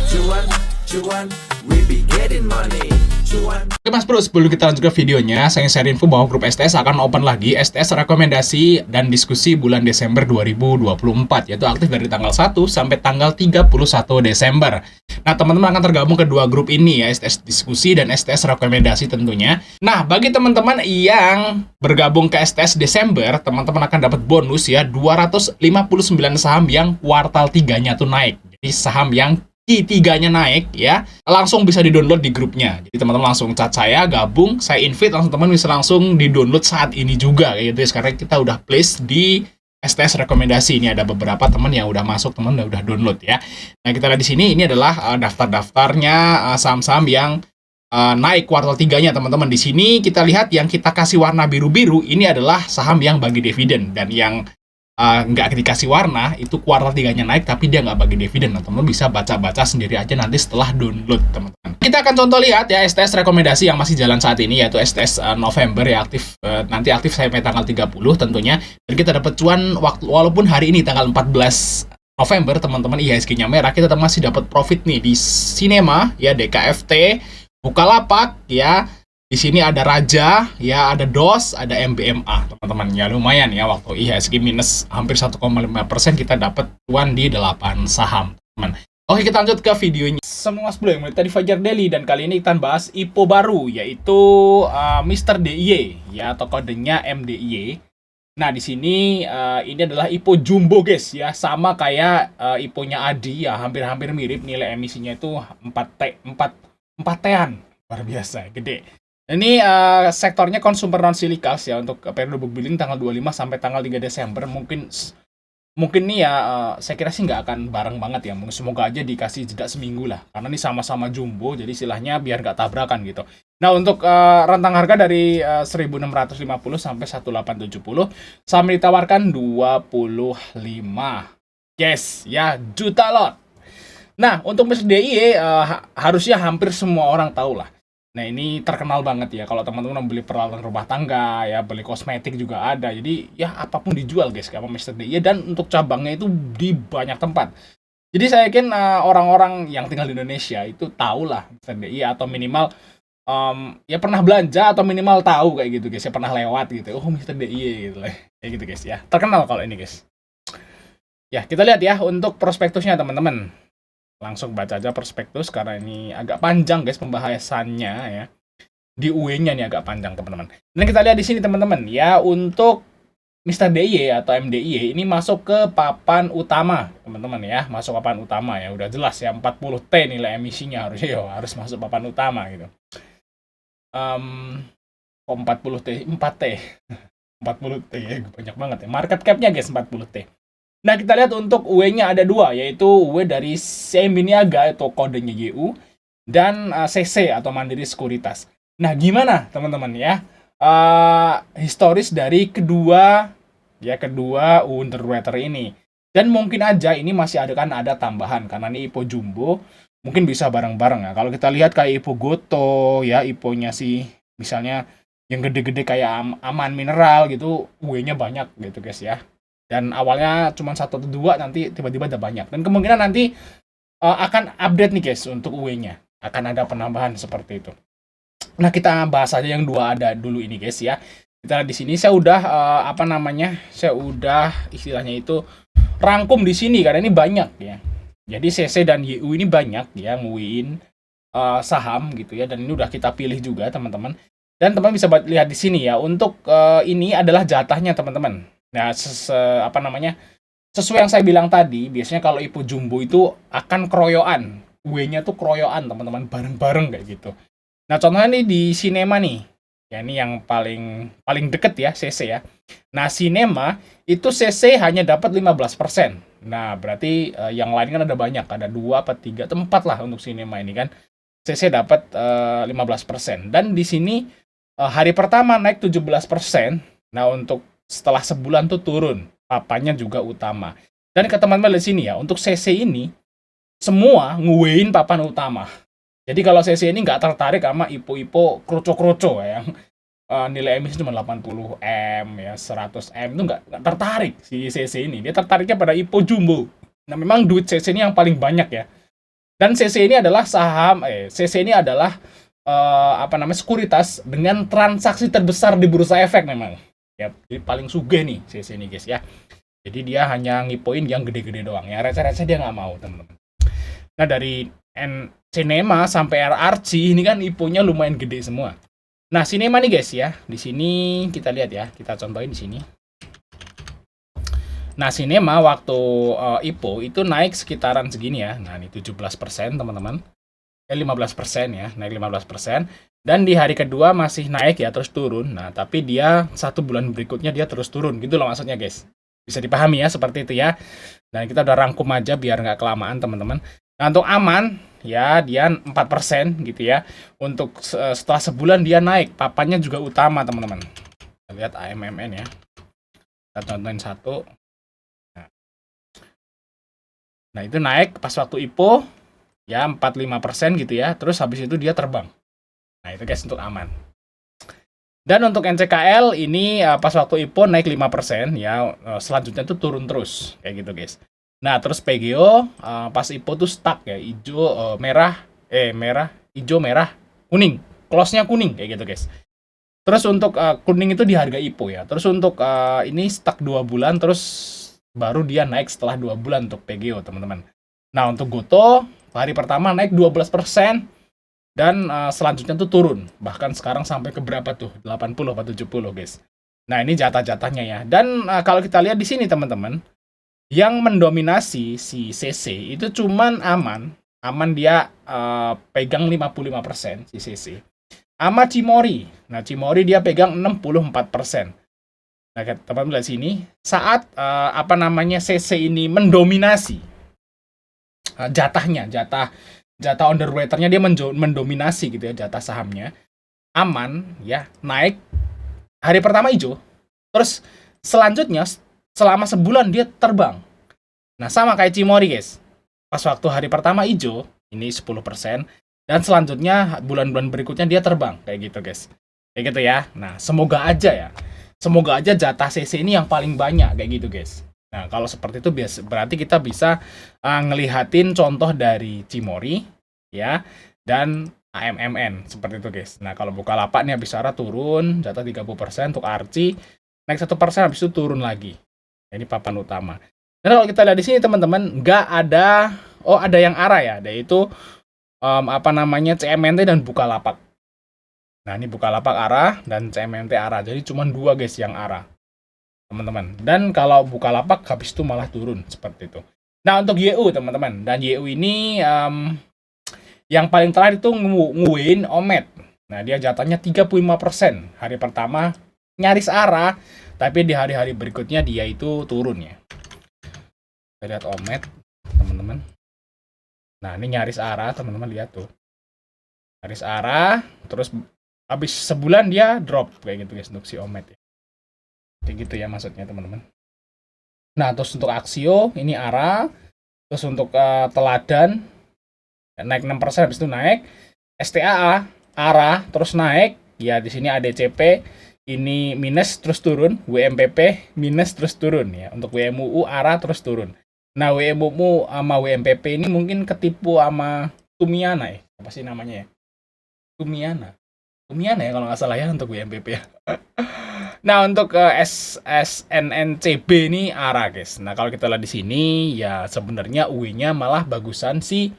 Cuan, cuan, we be getting money. Cuan. Oke Mas Bro, sebelum kita lanjut ke videonya, saya share info bahwa grup STS akan open lagi STS rekomendasi dan diskusi bulan Desember 2024, yaitu aktif dari tanggal 1 sampai tanggal 31 Desember. Nah, teman-teman akan tergabung ke dua grup ini ya, STS diskusi dan STS rekomendasi tentunya. Nah, bagi teman-teman yang bergabung ke STS Desember, teman-teman akan dapat bonus ya 259 saham yang kuartal 3-nya tuh naik. Jadi saham yang Q3-nya naik ya, langsung bisa di-download di grupnya. Jadi teman-teman langsung chat saya, gabung, saya invite, langsung teman bisa langsung di-download saat ini juga kayak gitu. Sekarang kita udah place di STS rekomendasi. Ini ada beberapa teman yang udah masuk, teman udah download ya. Nah, kita lihat di sini ini adalah daftar-daftarnya saham-saham yang naik kuartal 3-nya teman-teman. Di sini kita lihat yang kita kasih warna biru-biru ini adalah saham yang bagi dividen, dan yang nggak dikasih warna itu kuartal 3-nya naik tapi dia nggak bagi dividen. Nah, teman-teman bisa baca-baca sendiri aja nanti setelah download teman-teman. Kita akan contoh lihat ya STS rekomendasi yang masih jalan saat ini, yaitu STS November ya, aktif nanti aktif sampai tanggal 30 tentunya, dan kita dapat cuan waktu walaupun hari ini tanggal 14 November teman-teman IHSG-nya merah, kita masih dapat profit nih di Sinema ya, DKFT, Bukalapak ya. Di sini ada Raja, ya ada DOS, ada MBMA, teman-teman. Ya lumayan ya, waktu IHSG minus hampir 1,5%, kita dapat cuan di 8 saham, teman. Oke, kita lanjut ke videonya. Semua Mas Bro yang tadi Fajar Daily, dan kali ini kita bahas IPO baru, yaitu Mr. DIY ya, atau kodenya MDIY. Nah, di sini ini adalah IPO jumbo guys ya, sama kayak IPO-nya Adi ya, hampir-hampir mirip. Nilai emisinya itu 4T-an, luar biasa, gede. Ini sektornya consumer non silicals ya, untuk periode book billing tanggal 25 sampai tanggal 3 Desember. Mungkin nih ya, saya kira sih nggak akan bareng banget ya. Semoga aja dikasih jeda seminggu lah, karena ini sama-sama jumbo, jadi istilahnya biar nggak tabrakan gitu. Nah, untuk rentang harga dari 1650 sampai 1870, saham ditawarkan 25. Yes, ya juta lot. Nah, untuk Mr. DIY harusnya hampir semua orang tahu lah. Nah, ini terkenal banget ya, kalau teman-teman beli peralatan rumah tangga ya, beli kosmetik juga ada. Jadi ya apapun dijual guys sama Mr. DIY, dan untuk cabangnya itu di banyak tempat. Jadi saya yakin orang-orang yang tinggal di Indonesia itu tahu lah Mr. DIY, atau minimal ya pernah belanja, atau minimal tahu kayak gitu guys ya, pernah lewat gitu. Oh, Mr. DIY gitu lah. Kayak gitu guys ya. Terkenal kalau ini guys. Ya, kita lihat ya untuk prospektusnya teman-teman. Langsung baca aja prospektus, karena ini agak panjang guys pembahasannya ya. Di UE-nya nih agak panjang teman-teman. Dan kita lihat di sini teman-teman ya, untuk Mr. DIY atau MDIY ini masuk ke papan utama teman-teman ya, masuk papan utama ya, udah jelas ya, 40T nilai emisinya harusnya ya, harus masuk papan utama gitu. 40T, 4T 40T ya, banyak banget ya, market cap-nya guys 40T. Nah, kita lihat untuk UE-nya ada dua, yaitu UE dari CMB Niaga atau kodenya YU, dan CC atau Mandiri Sekuritas. Nah, gimana teman-teman ya historis dari kedua underwriter ini? Dan mungkin aja ini masih ada tambahan, karena ini IPO jumbo, mungkin bisa bareng-bareng ya. Kalau kita lihat kayak IPO Goto ya, IPO-nya sih misalnya yang gede-gede kayak Aman Mineral gitu, UE-nya banyak gitu guys ya. Dan awalnya cuma 1 atau 2, nanti tiba-tiba ada banyak. Dan kemungkinan nanti akan update nih guys untuk UE-nya. Akan ada penambahan seperti itu. Nah, kita bahas aja yang 2 ada dulu ini guys ya. Kita lihat di sini saya udah saya udah istilahnya itu rangkum di sini, karena ini banyak ya. Jadi CC dan YU ini banyak ya nguin saham gitu ya, dan ini udah kita pilih juga teman-teman. Dan teman-teman bisa lihat di sini ya, untuk ini adalah jatahnya teman-teman. Nah, sesuai yang saya bilang tadi, biasanya kalau IPO jumbo itu akan keroyokan. UE-nya tuh keroyokan, teman-teman, bareng-bareng kayak gitu. Nah, contohnya nih di Sinema nih. Ya, ini yang paling deket ya, CC ya. Nah, Sinema itu CC hanya dapat 15%. Nah, berarti yang lain kan ada banyak, ada 2 atau 3 tempat lah untuk Sinema ini kan. CC dapat 15%. Dan di sini hari pertama naik 17%. Nah, untuk setelah sebulan tuh turun, papannya juga utama. Dan ke teman-teman di sini ya, untuk CC ini semua nguwein papan utama. Jadi kalau CC ini nggak tertarik sama IPO-IPO kroco-kroco ya, yang nilai emisi cuma 80M ya, 100M, itu nggak tertarik si CC ini. Dia tertariknya pada IPO jumbo. Nah, memang duit CC ini yang paling banyak ya. Dan CC ini adalah CC ini adalah sekuritas dengan transaksi terbesar di bursa efek memang. Ya, jadi paling sugih nih CC ini guys ya. Jadi dia hanya ngipoin yang gede-gede doang. Yang receh-receh dia nggak mau teman-teman. Nah dari Cinema sampai RRC ini kan IPO-nya lumayan gede semua. Nah Cinema nih guys ya. Di sini kita lihat ya. Kita contohin di sini. Nah Cinema waktu IPO itu naik sekitaran segini ya. Nah ini 17% teman-teman. 15% ya, naik 15%. Dan di hari kedua masih naik ya, terus turun. Nah, tapi dia 1 bulan berikutnya dia terus turun. Gitu loh maksudnya guys. Bisa dipahami ya, seperti itu ya. Dan kita udah rangkum aja biar nggak kelamaan teman-teman. Nah, untuk aman, ya dia 4% gitu ya. Untuk setelah sebulan dia naik. Papannya juga utama teman-teman. Kita lihat AMMN ya. Kita contohin satu. Nah, itu naik pas waktu IPO. Ya 45% gitu ya, terus habis itu dia terbang. Nah itu guys untuk aman. Dan untuk NCKL ini pas waktu IPO naik 5% ya, selanjutnya tuh turun terus kayak gitu guys. Nah terus PGO pas IPO tuh stuck ya, hijau hijau merah kuning, close-nya kuning kayak gitu guys. Terus untuk kuning itu di harga IPO ya. Terus untuk ini stuck 2 bulan, terus baru dia naik setelah 2 bulan untuk PGO teman-teman. Nah untuk Goto hari pertama naik 12% dan selanjutnya tuh turun. Bahkan sekarang sampai ke berapa tuh? 80 atau 70 guys. Nah, ini jatah-jatahnya ya. Dan kalau kita lihat di sini teman-teman, yang mendominasi si CC itu cuman Aman. Aman dia pegang 55% si CC. Sama Cimori. Nah, Cimori dia pegang 64%. Nah, teman-teman lihat sini, saat CC ini mendominasi jatahnya, jatah underwaternya dia mendominasi gitu ya, jatah sahamnya. Aman ya, naik hari pertama hijau, terus selanjutnya selama sebulan dia terbang. Nah sama kayak Cimori guys, pas waktu hari pertama hijau ini 10%, dan selanjutnya bulan-bulan berikutnya dia terbang kayak gitu guys, kayak gitu ya. Nah semoga aja jatah CC ini yang paling banyak kayak gitu guys. Nah, kalau seperti itu berarti kita bisa ngelihatin contoh dari Cimori ya dan AMMN seperti itu guys. Nah, kalau Bukalapak nih habis arah turun jatah 30%, untuk Arci naik 1% habis itu turun lagi. Nah, ini papan utama. Dan kalau kita lihat di sini teman-teman, nggak ada ada yang arah ya, yaitu CMNT dan Bukalapak. Nah, ini Bukalapak arah dan CMNT arah. Jadi cuma 2 guys yang arah. Teman-teman. Dan kalau Bukalapak habis itu malah turun seperti itu. Nah, untuk YU teman-teman. Dan YU ini yang paling terakhir itu nguin Omet. Nah, dia jatahnya 35%. Hari pertama nyaris arah, tapi di hari-hari berikutnya dia itu turun ya. Kita lihat Omet, teman-teman. Nah, ini nyaris arah, teman-teman lihat tuh. Nyaris arah, terus habis sebulan dia drop kayak gitu guys untuk si Omet ya. Kayak gitu ya maksudnya teman-teman. Nah terus untuk Aksio ini arah, terus untuk Teladan naik 6% habis itu naik. STAA arah terus naik ya, di sini ADCP ini minus terus turun, WMPP minus terus turun ya. Untuk WMUU arah terus turun. Nah WMUU sama WMPP ini mungkin ketipu sama Tumiana ya, apa sih namanya ya, Tumiana ya kalau nggak salah ya untuk WMPP ya. Nah untuk SNNCB ini arah guys. Nah kalau kita lihat di sini ya sebenarnya UI-nya malah bagusan si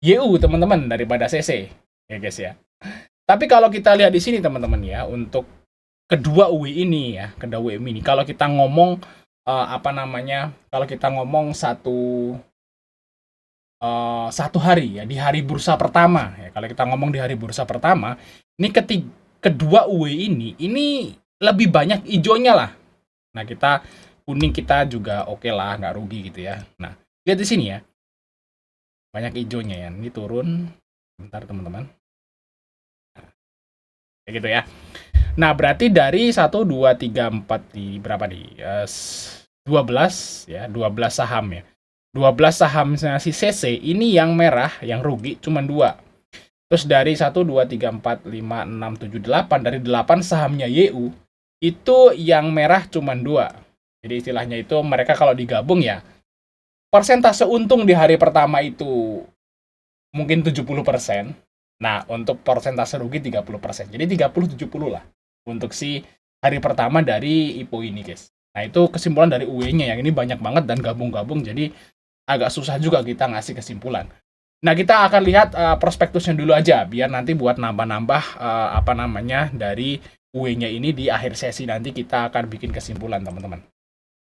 YU teman-teman daripada CC ya guys ya. Tapi kalau kita lihat di sini teman-teman ya, untuk kedua UI ini ya, kedua UI ini kalau kita ngomong kalau kita ngomong satu hari ya, di hari bursa pertama ya, kalau kita ngomong di hari bursa pertama ini kedua UI ini lebih banyak hijaunya lah. Nah kita kuning kita juga oke lah, nggak rugi gitu ya. Nah lihat di sini ya, banyak hijaunya ya. Ini turun bentar teman-teman, kayak gitu ya. Nah berarti dari 1, 2, 3, 4 di berapa nih, 12 ya, 12 saham ya. 12 sahamnya si CC ini yang merah, yang rugi cuma 2. Terus dari 1, 2, 3, 4, 5, 6, 7, 8, dari 8 sahamnya YU itu yang merah cuma 2. Jadi istilahnya itu mereka kalau digabung ya, persentase untung di hari pertama itu mungkin 70%. Nah, untuk persentase rugi 30%. Jadi 30-70 lah untuk si hari pertama dari IPO ini, guys. Nah, itu kesimpulan dari UE-nya yang ini banyak banget dan gabung-gabung, jadi agak susah juga kita ngasih kesimpulan. Nah, kita akan lihat prospektusnya dulu aja, biar nanti buat nambah-nambah dari UE-nya ini di akhir sesi nanti kita akan bikin kesimpulan, teman-teman.